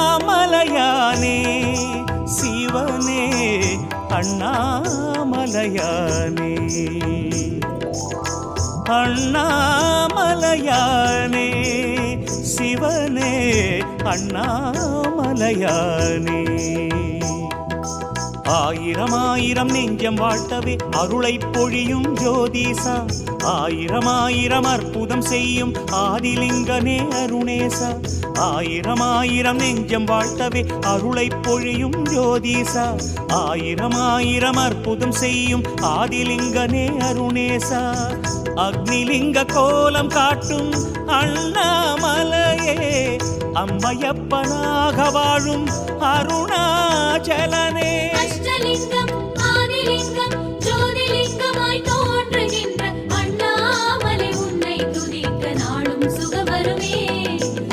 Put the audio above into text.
அண்ணாமலையானே சிவனே அண்ணாமலையானே அண்ணாமலையானே சிவனே அண்ணாமலையானே ஆயிரம் ஆயிரம் நெஞ்சம் வாழ்த்தவே அருளை பொழியும் ஜோதிசா ஆயிரம் ஆயிரம் அற்புதம் செய்யும் ஆதிலிங்கனே அருணேசா ஆயிரம் ஆயிரம் நெஞ்சம் வாழ்த்தவே அருளை பொழியும் ஜோதிசா ஆயிரம் ஆயிரம் அற்புதம் செய்யும் ஆதிலிங்கனே அருணேசா அக்னிலிங்க கோலம் காட்டும் அண்ணாமலையே அம்மையப்பனாக வாழும் அருணாச்சலனே அஷ்டலிங்கம் ஆதிலிங்கம்